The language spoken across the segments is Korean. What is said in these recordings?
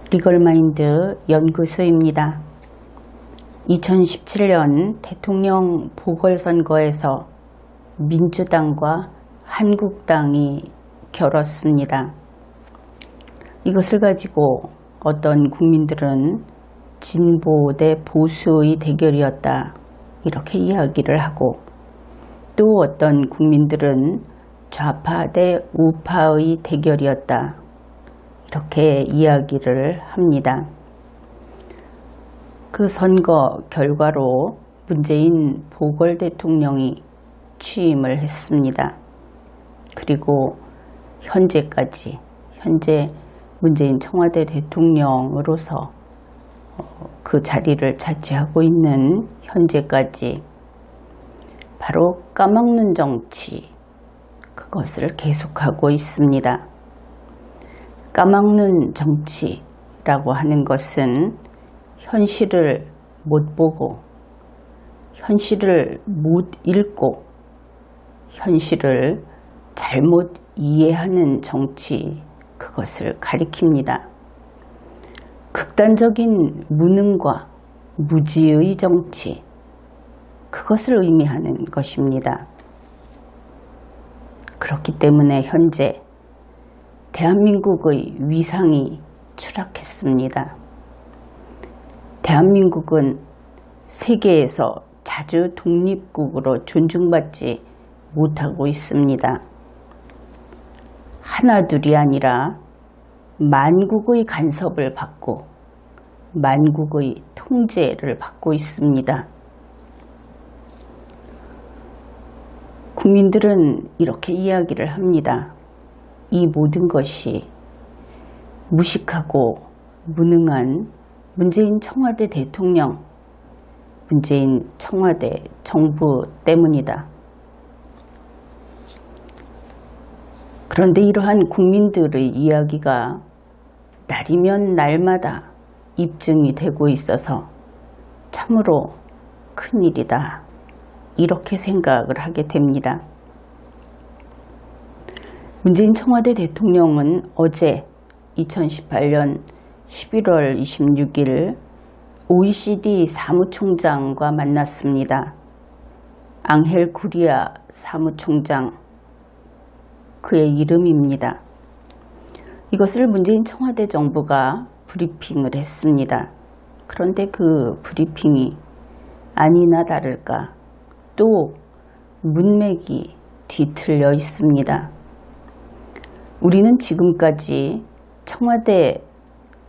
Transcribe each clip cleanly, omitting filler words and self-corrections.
리걸마인드 연구소입니다. 2017년 대통령 보궐선거에서 민주당과 한국당이 겨뤘습니다. 이것을 가지고 어떤 국민들은 진보 대 보수의 대결이었다 이렇게 이야기를 하고, 또 어떤 국민들은 좌파 대 우파의 대결이었다 이렇게 이야기를 합니다. 그 선거 결과로 문재인 보궐대통령이 취임을 했습니다. 그리고 현재 문재인 청와대 대통령으로서 그 자리를 차지하고 있는 현재까지 바로 까먹는 정치, 그것을 계속하고 있습니다. 까먹는 정치라고 하는 것은 현실을 못 보고, 현실을 못 읽고, 현실을 잘못 이해하는 정치, 그것을 가리킵니다. 극단적인 무능과 무지의 정치, 그것을 의미하는 것입니다. 그렇기 때문에 현재 대한민국의 위상이 추락했습니다. 대한민국은 세계에서 자주 독립국으로 존중받지 못하고 있습니다. 하나둘이 아니라 만국의 간섭을 받고 만국의 통제를 받고 있습니다. 국민들은 이렇게 이야기를 합니다. 이 모든 것이 무식하고 무능한 문재인 청와대 대통령, 문재인 청와대 정부 때문이다. 그런데 이러한 국민들의 이야기가 날이면 날마다 입증이 되고 있어서 참으로 큰일이다, 이렇게 생각을 하게 됩니다. 문재인 청와대 대통령은 어제 2018년 11월 26일 OECD 사무총장과 만났습니다. 앙헬 구리아 사무총장, 그의 이름입니다. 이것을 문재인 청와대 정부가 브리핑을 했습니다. 그런데 그 브리핑이 아니나 다를까 또 문맥이 뒤틀려 있습니다. 우리는 지금까지 청와대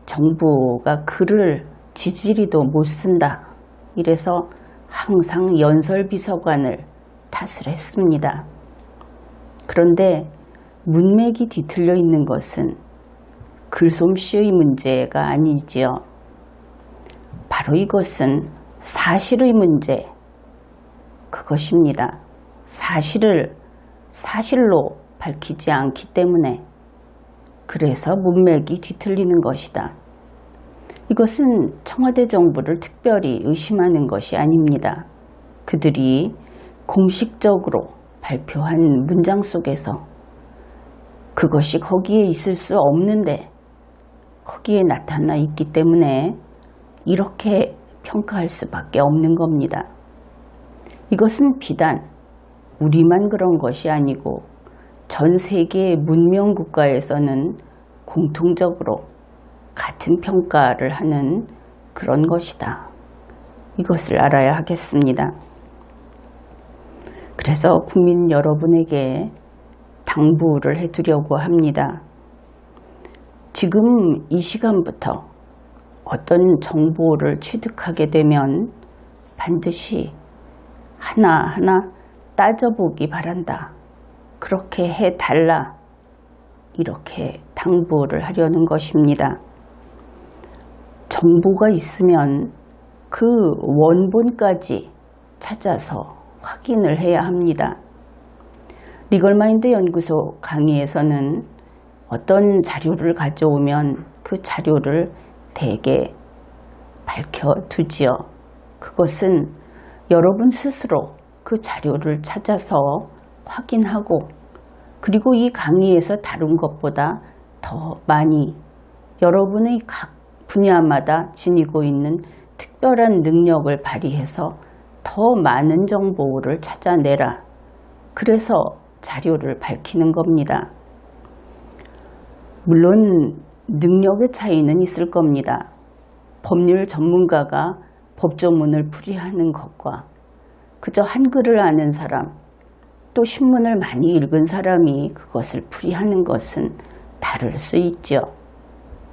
정부가 글을 지지리도 못 쓴다, 이래서 항상 연설비서관을 탓을 했습니다. 그런데 문맥이 뒤틀려 있는 것은 글솜씨의 문제가 아니지요. 바로 이것은 사실의 문제, 그것입니다. 사실을 사실로 밝히지 않기 때문에, 그래서 문맥이 뒤틀리는 것이다. 이것은 청와대 정부를 특별히 의심하는 것이 아닙니다. 그들이 공식적으로 발표한 문장 속에서 그것이 거기에 있을 수 없는데 거기에 나타나 있기 때문에 이렇게 평가할 수밖에 없는 겁니다. 이것은 비단 우리만 그런 것이 아니고 전 세계의 문명 국가에서는 공통적으로 같은 평가를 하는 그런 것이다. 이것을 알아야 하겠습니다. 그래서 국민 여러분에게 당부를 해두려고 합니다. 지금 이 시간부터 어떤 정보를 취득하게 되면 반드시 하나하나 따져보기 바란다, 그렇게 해달라, 이렇게 당부를 하려는 것입니다. 정보가 있으면 그 원본까지 찾아서 확인을 해야 합니다. 리걸마인드 연구소 강의에서는 어떤 자료를 가져오면 그 자료를 대개 밝혀두지요. 그것은 여러분 스스로 그 자료를 찾아서 확인하고, 그리고 이 강의에서 다룬 것보다 더 많이 여러분의 분야마다 지니고 있는 특별한 능력을 발휘해서 더 많은 정보를 찾아내라. 그래서 자료를 밝히는 겁니다. 물론 능력의 차이는 있을 겁니다. 법률 전문가가 법조문을 풀이하는 것과 그저 한글을 아는 사람, 또 신문을 많이 읽은 사람이 그것을 풀이하는 것은 다를 수 있죠.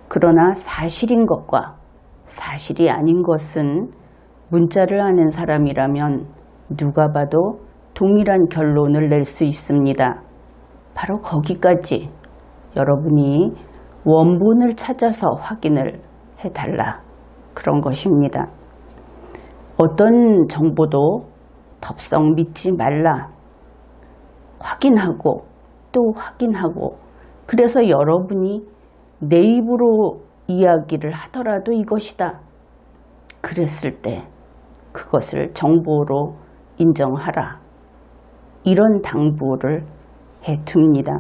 그러나 사실인 것과 사실이 아닌 것은 문자를 아는 사람이라면 누가 봐도 동일한 결론을 낼 수 있습니다. 바로 거기까지 여러분이 원본을 찾아서 확인을 해달라. 그런 것입니다. 어떤 정보도 덥석 믿지 말라. 확인하고 또 확인하고, 그래서 여러분이 내 입으로 이야기를 하더라도 이것이다. 그랬을 때 그것을 정보로 인정하라. 이런 당부를 해둡니다.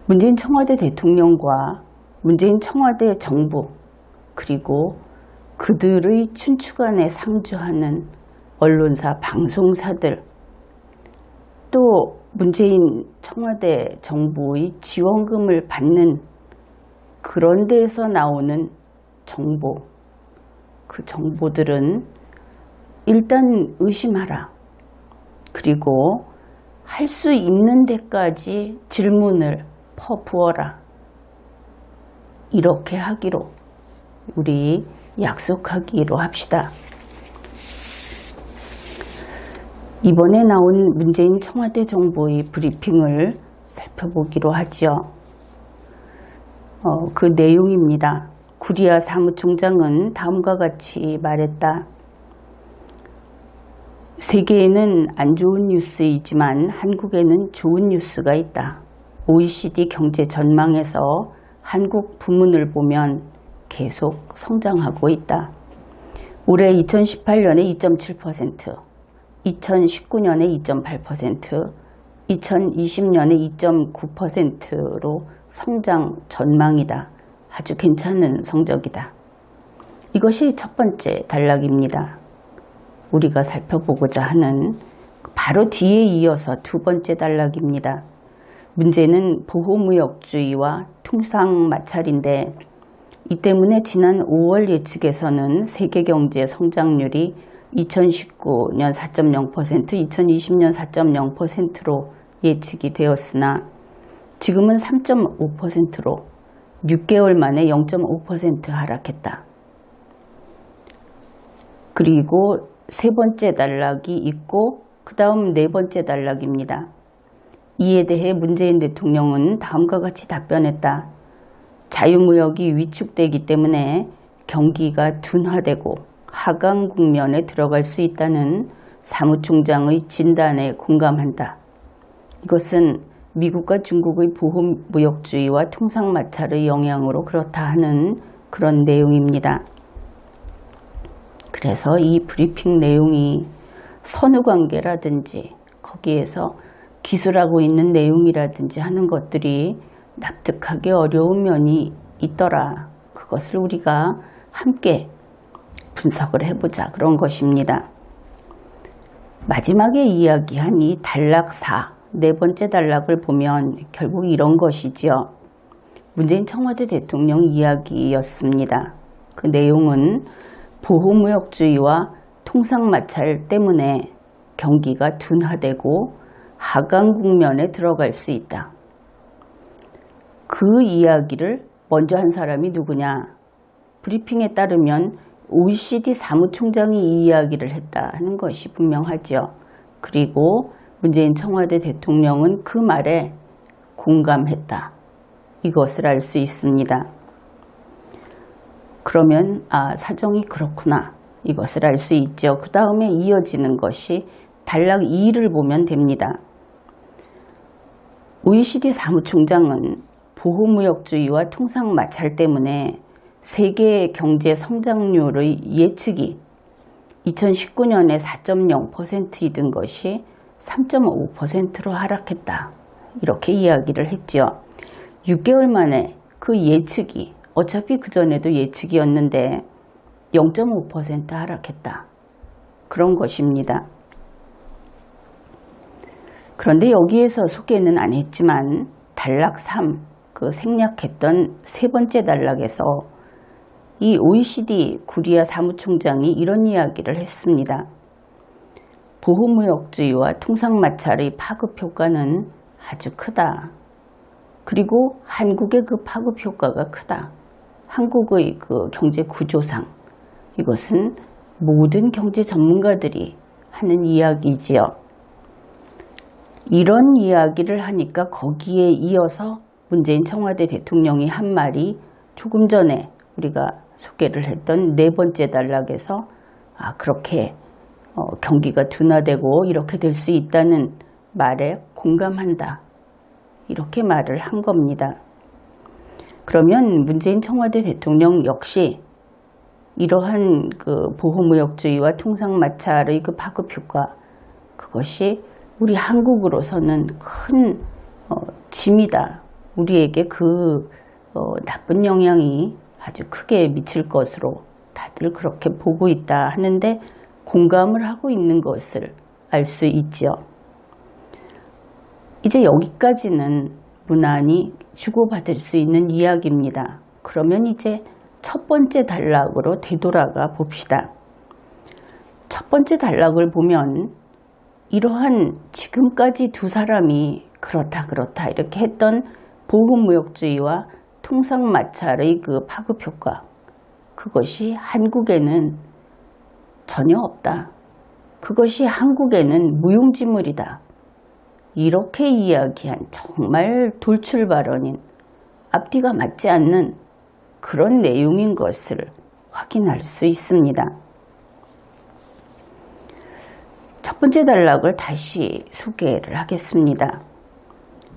문재인 청와대 대통령과 문재인 청와대 정부, 그리고 그들의 춘추관에 상주하는 언론사, 방송사들, 또 문재인 청와대 정부의 지원금을 받는 그런 데에서 나오는 정보, 그 정보들은 일단 의심하라. 그리고 할 수 있는 데까지 질문을 퍼부어라. 이렇게 하기로 우리 약속하기로 합시다. 이번에 나온 문재인 청와대 정부의 브리핑을 살펴보기로 하죠. 그 내용입니다. 구리아 사무총장은 다음과 같이 말했다. 세계에는 안 좋은 뉴스이지만 한국에는 좋은 뉴스가 있다. OECD 경제 전망에서 한국 부문을 보면 계속 성장하고 있다. 올해 2018년에 2.7%, 2019년에 2.8%, 2020년에 2.9%로 성장 전망이다. 아주 괜찮은 성적이다. 이것이 첫 번째 단락입니다. 우리가 살펴보고자 하는 바로 뒤에 이어서 두 번째 단락입니다. 문제는 보호무역주의와 통상마찰인데, 이 때문에 지난 5월 예측에서는 세계경제 성장률이 2019년 4.0%, 2020년 4.0%로 예측이 되었으나 지금은 3.5%로 6개월 만에 0.5% 하락했다. 그리고 세 번째 단락이 있고 그 다음 네 번째 단락입니다. 이에 대해 문재인 대통령은 다음과 같이 답변했다. 자유무역이 위축되기 때문에 경기가 둔화되고 하강 국면에 들어갈 수 있다는 사무총장의 진단에 공감한다. 이것은 미국과 중국의 보호무역주의와 통상마찰의 영향으로 그렇다 하는 그런 내용입니다. 그래서 이 브리핑 내용이 선후관계라든지 거기에서 기술하고 있는 내용이라든지 하는 것들이 납득하기 어려운 면이 있더라. 그것을 우리가 함께 분석을 해보자, 그런 것입니다. 마지막에 이야기한 이 단락 4, 네 번째 단락을 보면 결국 이런 것이지요. 문재인 청와대 대통령 이야기였습니다. 그 내용은 보호무역주의와 통상마찰 때문에 경기가 둔화되고 하강 국면에 들어갈 수 있다. 그 이야기를 먼저 한 사람이 누구냐? 브리핑에 따르면 OECD 사무총장이 이 이야기를 했다 하는 것이 분명하죠. 그리고 문재인 청와대 대통령은 그 말에 공감했다. 이것을 알 수 있습니다. 그러면 사정이 그렇구나. 이것을 알 수 있죠. 그 다음에 이어지는 것이 단락 2를 보면 됩니다. OECD 사무총장은 보호무역주의와 통상마찰 때문에 세계 경제 성장률의 예측이 2019년에 4.0%이던 것이 3.5%로 하락했다. 이렇게 이야기를 했죠. 6개월 만에 그 예측이 어차피 그전에도 예측이었는데 0.5% 하락했다. 그런 것입니다. 그런데 여기에서 소개는 안 했지만 단락 3, 그 생략했던 세 번째 단락에서 이 OECD 구리아 사무총장이 이런 이야기를 했습니다. 보호무역주의와 통상마찰의 파급 효과는 아주 크다. 그리고 한국의 그 파급 효과가 크다. 한국의 그 경제 구조상 이것은 모든 경제 전문가들이 하는 이야기지요. 이런 이야기를 하니까 거기에 이어서 문재인 청와대 대통령이 한 말이 조금 전에 우리가 소개를 했던 네 번째 단락에서 그렇게 경기가 둔화되고 이렇게 될 수 있다는 말에 공감한다. 이렇게 말을 한 겁니다. 그러면 문재인 청와대 대통령 역시 이러한 그 보호무역주의와 통상마찰의 그 파급 효과, 그것이 우리 한국으로서는 큰 짐이다. 우리에게 그 나쁜 영향이 아주 크게 미칠 것으로 다들 그렇게 보고 있다 하는데 공감을 하고 있는 것을 알 수 있죠. 이제 여기까지는 무난히 주고받을 수 있는 이야기입니다. 그러면 이제 첫 번째 단락으로 되돌아가 봅시다. 첫 번째 단락을 보면 이러한 지금까지 두 사람이 그렇다 이렇게 했던 보호무역주의와 통상마찰의 그 파급 효과, 그것이 한국에는 전혀 없다. 그것이 한국에는 무용지물이다. 이렇게 이야기한 정말 돌출 발언인, 앞뒤가 맞지 않는 그런 내용인 것을 확인할 수 있습니다. 첫 번째 단락을 다시 소개를 하겠습니다.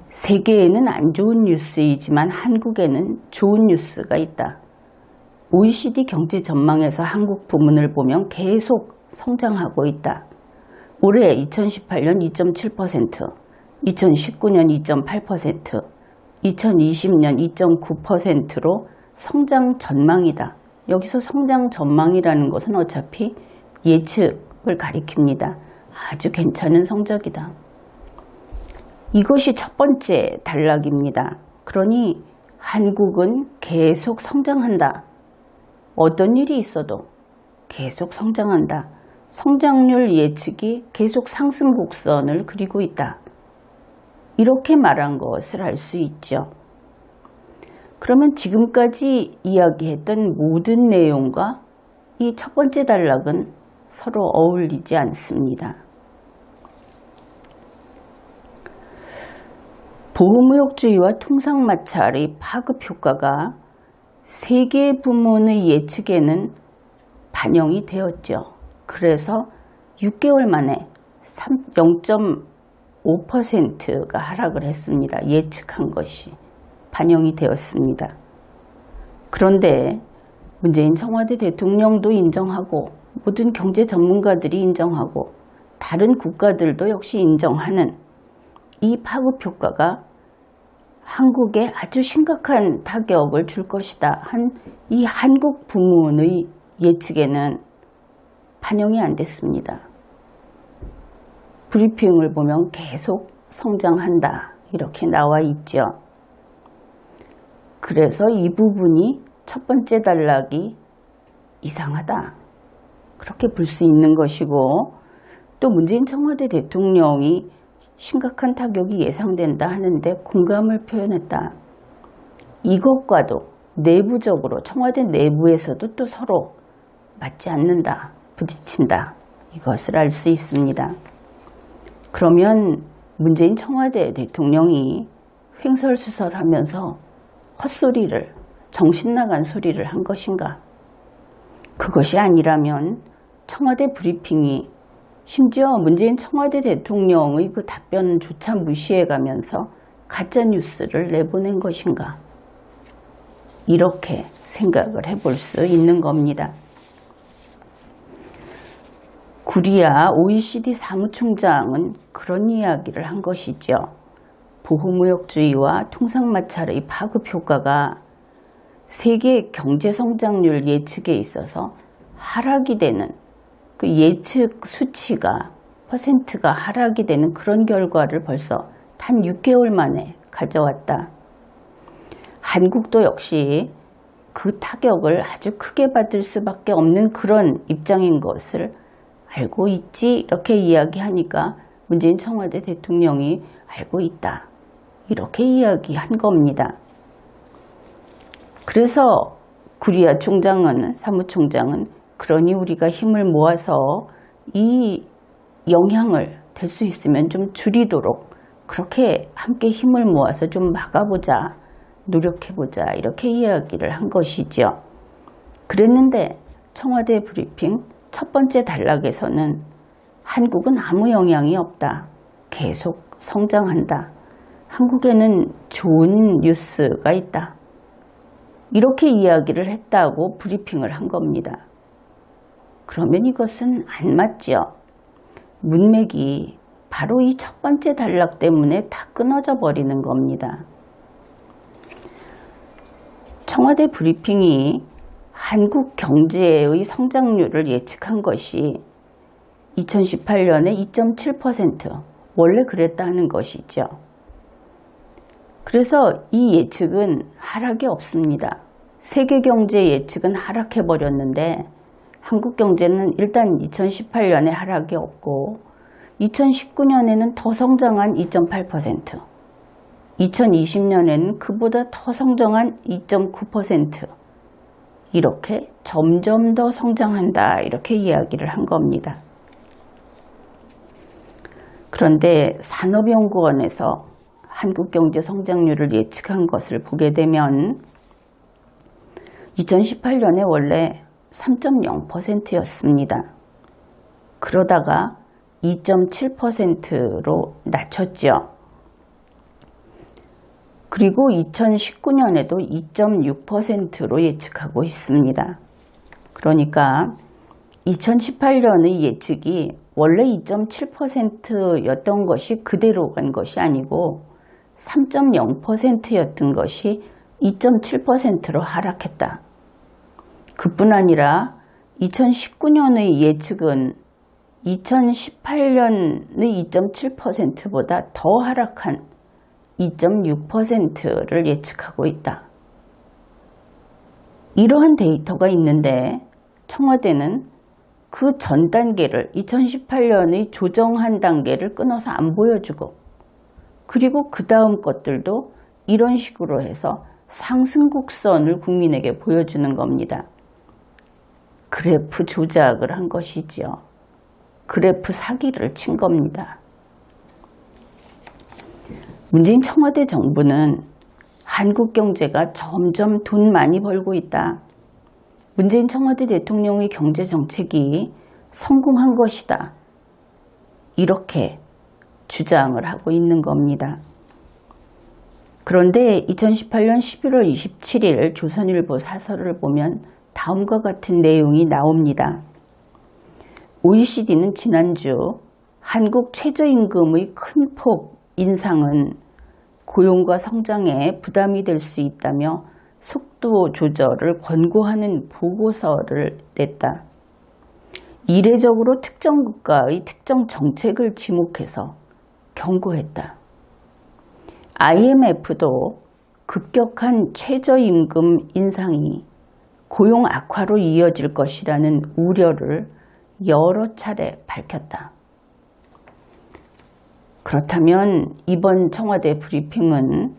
세계에는 안 좋은 뉴스이지만 한국에는 좋은 뉴스가 있다. OECD 경제 전망에서 한국 부문을 보면 계속 성장하고 있다. 올해 2018년 2.7%, 2019년 2.8%, 2020년 2.9%로 성장 전망이다. 여기서 성장 전망이라는 것은 어차피 예측을 가리킵니다. 아주 괜찮은 성적이다. 이것이 첫 번째 단락입니다. 그러니 한국은 계속 성장한다. 어떤 일이 있어도 계속 성장한다. 성장률 예측이 계속 상승 곡선을 그리고 있다. 이렇게 말한 것을 알 수 있죠. 그러면 지금까지 이야기했던 모든 내용과 이 첫 번째 단락은 서로 어울리지 않습니다. 보호무역주의와 통상마찰의 파급 효과가 세 개의 부문의 예측에는 반영이 되었죠. 그래서 6개월 만에 0.5%가 하락을 했습니다. 예측한 것이 반영이 되었습니다. 그런데 문재인 청와대 대통령도 인정하고 모든 경제 전문가들이 인정하고 다른 국가들도 역시 인정하는 이 파급 효과가 한국에 아주 심각한 타격을 줄 것이다 한 이 한국 부문의 예측에는 반영이 안 됐습니다. 브리핑을 보면 계속 성장한다 이렇게 나와 있죠. 그래서 이 부분이 첫 번째 단락이 이상하다 그렇게 볼 수 있는 것이고, 또 문재인 청와대 대통령이 심각한 타격이 예상된다 하는데 공감을 표현했다. 이것과도 내부적으로 청와대 내부에서도 또 서로 맞지 않는다, 부딪힌다, 이것을 알 수 있습니다. 그러면 문재인 청와대 대통령이 횡설수설하면서 헛소리를, 정신 나간 소리를 한 것인가? 그것이 아니라면 청와대 브리핑이 심지어 문재인 청와대 대통령의 그 답변조차 무시해가면서 가짜뉴스를 내보낸 것인가? 이렇게 생각을 해볼 수 있는 겁니다. 구리아 OECD 사무총장은 그런 이야기를 한 것이죠. 보호무역주의와 통상마찰의 파급 효과가 세계 경제 성장률 예측에 있어서 하락이 되는 그 예측 수치가 퍼센트가 하락이 되는 그런 결과를 벌써 단 6개월 만에 가져왔다. 한국도 역시 그 타격을 아주 크게 받을 수밖에 없는 그런 입장인 것을 알고 있지, 이렇게 이야기하니까 문재인 청와대 대통령이 알고 있다, 이렇게 이야기한 겁니다. 그래서 구리아 총장은, 사무총장은, 그러니 우리가 힘을 모아서 이 영향을 될 수 있으면 좀 줄이도록 그렇게 함께 힘을 모아서 좀 막아보자, 노력해보자, 이렇게 이야기를 한 것이죠. 그랬는데 청와대 브리핑 첫 번째 단락에서는 한국은 아무 영향이 없다, 계속 성장한다, 한국에는 좋은 뉴스가 있다, 이렇게 이야기를 했다고 브리핑을 한 겁니다. 그러면 이것은 안 맞죠. 문맥이 바로 이 첫 번째 단락 때문에 다 끊어져 버리는 겁니다. 청와대 브리핑이 한국 경제의 성장률을 예측한 것이 2018년에 2.7%, 원래 그랬다는 것이죠. 그래서 이 예측은 하락이 없습니다. 세계 경제 예측은 하락해 버렸는데 한국 경제는 일단 2018년에 하락이 없고 2019년에는 더 성장한 2.8%, 2020년에는 그보다 더 성장한 2.9%, 이렇게 점점 더 성장한다, 이렇게 이야기를 한 겁니다. 그런데 산업연구원에서 한국 경제 성장률을 예측한 것을 보게 되면 2018년에 원래 3.0%였습니다. 그러다가 2.7%로 낮췄죠. 그리고 2019년에도 2.6%로 예측하고 있습니다. 그러니까 2018년의 예측이 원래 2.7%였던 것이 그대로 간 것이 아니고 3.0%였던 것이 2.7%로 하락했다. 그뿐 아니라 2019년의 예측은 2018년의 2.7%보다 더 하락한 2.6%를 예측하고 있다. 이러한 데이터가 있는데 청와대는 그 전 단계를, 2018년의 조정한 단계를 끊어서 안 보여주고, 그리고 그 다음 것들도 이런 식으로 해서 상승곡선을 국민에게 보여주는 겁니다. 그래프 조작을 한 것이지요. 그래프 사기를 친 겁니다. 문재인 청와대 정부는 한국 경제가 점점 돈 많이 벌고 있다, 문재인 청와대 대통령의 경제 정책이 성공한 것이다, 이렇게 주장을 하고 있는 겁니다. 그런데 2018년 11월 27일 조선일보 사설을 보면 다음과 같은 내용이 나옵니다. OECD는 지난주 한국 최저임금의 큰 폭 인상은 고용과 성장에 부담이 될 수 있다며 속도 조절을 권고하는 보고서를 냈다. 이례적으로 특정 국가의 특정 정책을 지목해서 경고했다. IMF도 급격한 최저임금 인상이 고용 악화로 이어질 것이라는 우려를 여러 차례 밝혔다. 그렇다면 이번 청와대 브리핑은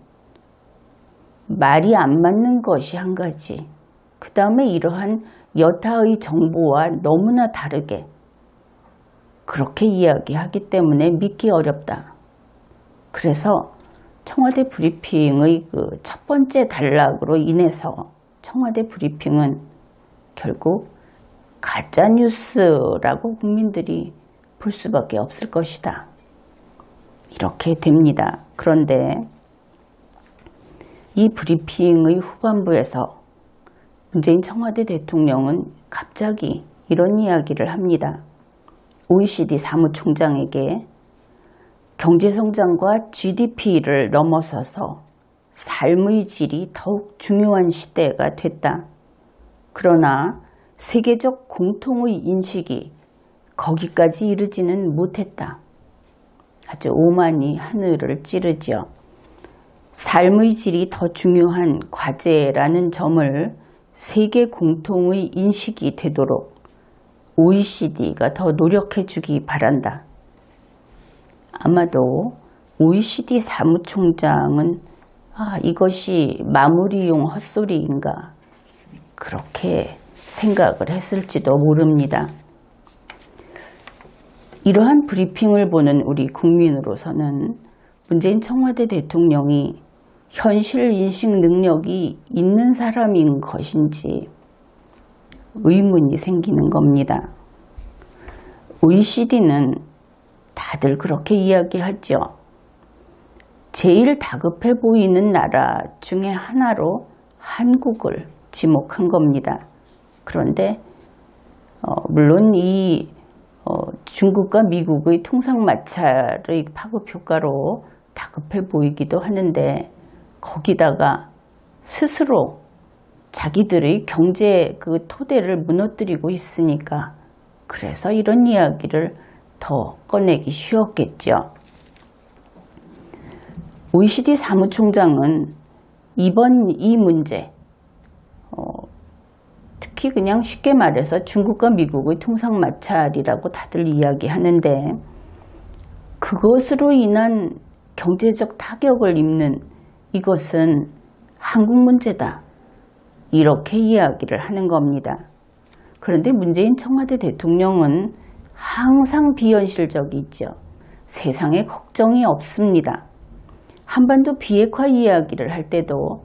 말이 안 맞는 것이 한 가지, 그 다음에 이러한 여타의 정보와 너무나 다르게 그렇게 이야기하기 때문에 믿기 어렵다. 그래서 청와대 브리핑의 그 첫 번째 단락으로 인해서 청와대 브리핑은 결국 가짜뉴스라고 국민들이 볼 수밖에 없을 것이다, 이렇게 됩니다. 그런데 이 브리핑의 후반부에서 문재인 청와대 대통령은 갑자기 이런 이야기를 합니다. OECD 사무총장에게 경제성장과 GDP를 넘어서서 삶의 질이 더욱 중요한 시대가 됐다. 그러나 세계적 공통의 인식이 거기까지 이르지는 못했다. 아주 오만이 하늘을 찌르죠. 삶의 질이 더 중요한 과제라는 점을 세계 공통의 인식이 되도록 OECD가 더 노력해 주기 바란다. 아마도 OECD 사무총장은 이것이 마무리용 헛소리인가 그렇게 생각을 했을지도 모릅니다. 이러한 브리핑을 보는 우리 국민으로서는 문재인 청와대 대통령이 현실 인식 능력이 있는 사람인 것인지 의문이 생기는 겁니다. OECD는 다들 그렇게 이야기하죠. 제일 다급해 보이는 나라 중에 하나로 한국을 지목한 겁니다. 그런데 물론 이 중국과 미국의 통상마찰의 파급 효과로 다급해 보이기도 하는데 거기다가 스스로 자기들의 경제 그 토대를 무너뜨리고 있으니까 그래서 이런 이야기를 더 꺼내기 쉬웠겠죠. OECD 사무총장은 이번 이 문제 특히 그냥 쉽게 말해서 중국과 미국의 통상마찰이라고 다들 이야기하는데 그것으로 인한 경제적 타격을 입는 이것은 한국 문제다. 이렇게 이야기를 하는 겁니다. 그런데 문재인 청와대 대통령은 항상 비현실적이죠. 세상에 걱정이 없습니다. 한반도 비핵화 이야기를 할 때도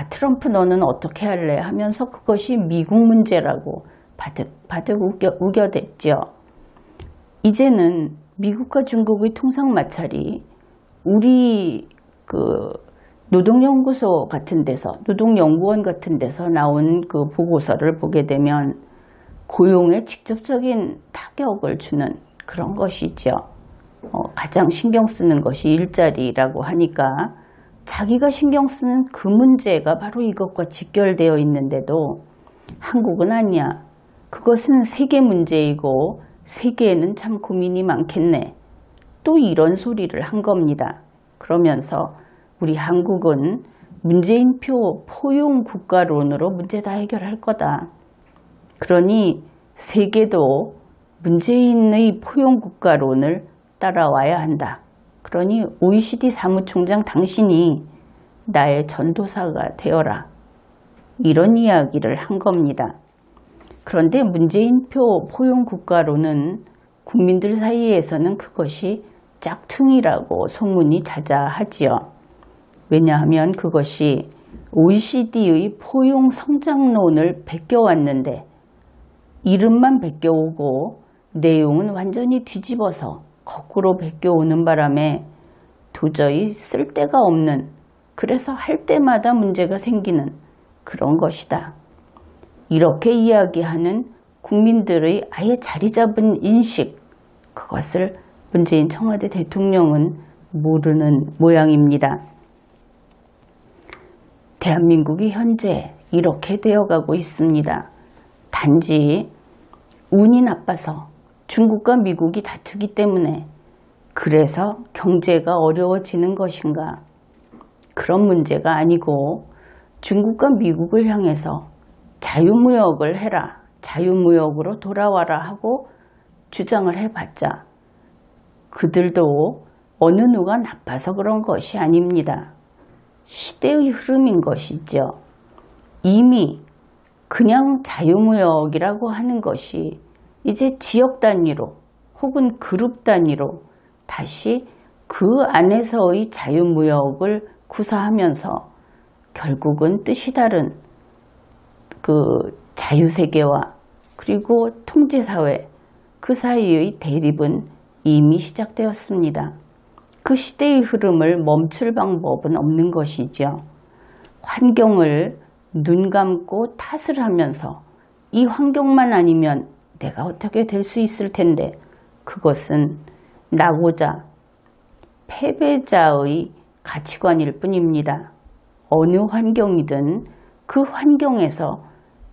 트럼프 너는 어떻게 할래 하면서 그것이 미국 문제라고 바득바득 우겨댔죠. 이제는 미국과 중국의 통상마찰이 우리 노동연구소 같은 데서 노동연구원 같은 데서 나온 그 보고서를 보게 되면 고용에 직접적인 타격을 주는 그런 것이죠. 가장 신경 쓰는 것이 일자리라고 하니까 자기가 신경 쓰는 그 문제가 바로 이것과 직결되어 있는데도 한국은 아니야. 그것은 세계 문제이고 세계에는 참 고민이 많겠네. 또 이런 소리를 한 겁니다. 그러면서 우리 한국은 문재인표 포용 국가론으로 문제 다 해결할 거다. 그러니 세계도 문재인의 포용 국가론을 따라와야 한다. 그러니 OECD 사무총장 당신이 나의 전도사가 되어라. 이런 이야기를 한 겁니다. 그런데 문재인표 포용 국가론은 국민들 사이에서는 그것이 짝퉁이라고 소문이 자자하지요. 왜냐하면 그것이 OECD의 포용 성장론을 베껴왔는데 이름만 베껴오고 내용은 완전히 뒤집어서 거꾸로 베껴오는 바람에 도저히 쓸데가 없는, 그래서 할 때마다 문제가 생기는 그런 것이다. 이렇게 이야기하는 국민들의 아예 자리 잡은 인식, 그것을 문재인 청와대 대통령은 모르는 모양입니다. 대한민국이 현재 이렇게 되어가고 있습니다. 단지 운이 나빠서 중국과 미국이 다투기 때문에 그래서 경제가 어려워지는 것인가? 그런 문제가 아니고 중국과 미국을 향해서 자유무역을 해라, 자유무역으로 돌아와라 하고 주장을 해봤자 그들도 어느 누가 나빠서 그런 것이 아닙니다. 시대의 흐름인 것이죠. 이미 그냥 자유무역이라고 하는 것이 이제 지역 단위로 혹은 그룹 단위로 다시 그 안에서의 자유무역을 구사하면서 결국은 뜻이 다른 그 자유세계와 그리고 통제사회 그 사이의 대립은 이미 시작되었습니다. 그 시대의 흐름을 멈출 방법은 없는 것이죠. 환경을 눈 감고 탓을 하면서 이 환경만 아니면 내가 어떻게 될 수 있을 텐데 그것은 나고자 패배자의 가치관일 뿐입니다. 어느 환경이든 그 환경에서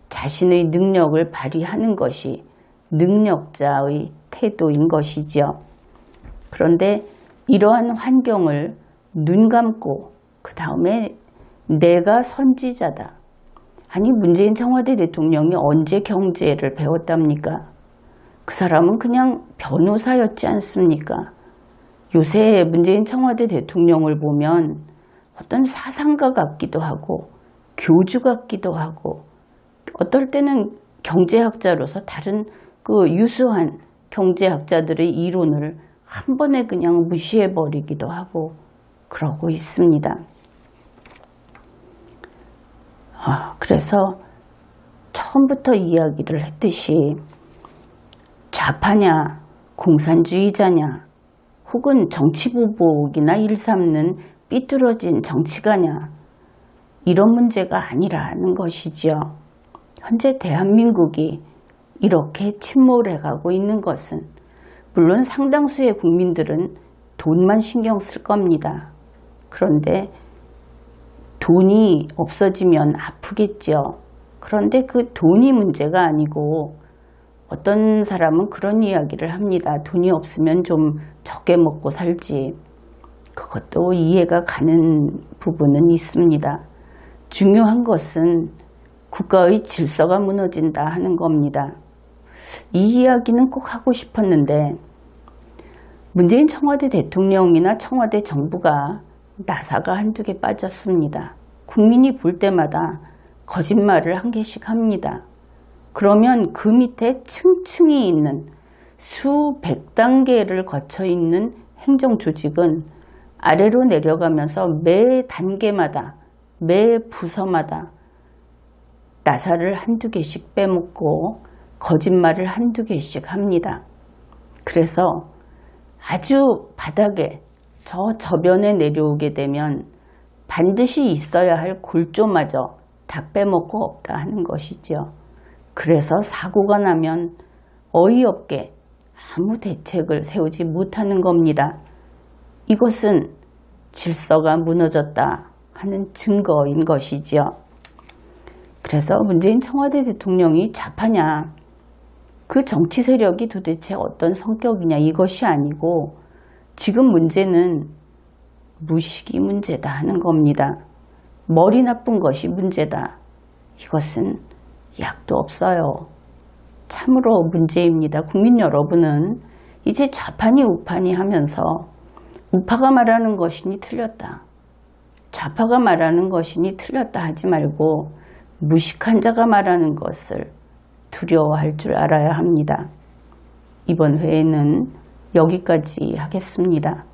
자신의 능력을 발휘하는 것이 능력자의 태도인 것이죠. 그런데 이러한 환경을 눈 감고 그 다음에 내가 선지자다. 아니 문재인 청와대 대통령이 언제 경제를 배웠답니까? 그 사람은 그냥 변호사였지 않습니까? 요새 문재인 청와대 대통령을 보면 어떤 사상가 같기도 하고 교주 같기도 하고 어떨 때는 경제학자로서 다른 그 유수한 경제학자들의 이론을 한 번에 그냥 무시해버리기도 하고 그러고 있습니다. 그래서 처음부터 이야기를 했듯이 좌파냐 공산주의자냐 혹은 정치보복이나 일삼는 삐뚤어진 정치가냐 이런 문제가 아니라는 것이죠. 현재 대한민국이 이렇게 침몰해가고 있는 것은 물론 상당수의 국민들은 돈만 신경 쓸 겁니다. 그런데 돈이 없어지면 아프겠죠. 그런데 그 돈이 문제가 아니고 어떤 사람은 그런 이야기를 합니다. 돈이 없으면 좀 적게 먹고 살지. 그것도 이해가 가는 부분은 있습니다. 중요한 것은 국가의 질서가 무너진다 하는 겁니다. 이 이야기는 꼭 하고 싶었는데 문재인 청와대 대통령이나 청와대 정부가 나사가 한두 개 빠졌습니다. 국민이 볼 때마다 거짓말을 한 개씩 합니다. 그러면 그 밑에 층층이 있는 수백 단계를 거쳐 있는 행정조직은 아래로 내려가면서 매 단계마다 매 부서마다 나사를 한두 개씩 빼먹고 거짓말을 한두 개씩 합니다. 그래서 아주 바닥에 저변에 내려오게 되면 반드시 있어야 할 골조마저 다 빼먹고 없다 하는 것이죠. 그래서 사고가 나면 어이없게 아무 대책을 세우지 못하는 겁니다. 이것은 질서가 무너졌다 하는 증거인 것이죠. 그래서 문재인 청와대 대통령이 좌파냐 그 정치 세력이 도대체 어떤 성격이냐 이것이 아니고 지금 문제는 무식이 문제다 하는 겁니다. 머리 나쁜 것이 문제다. 이것은 약도 없어요. 참으로 문제입니다. 국민 여러분은 이제 좌파니 우파니 하면서 우파가 말하는 것이니 틀렸다. 좌파가 말하는 것이니 틀렸다 하지 말고 무식한 자가 말하는 것을 두려워할 줄 알아야 합니다. 이번 회에는 여기까지 하겠습니다.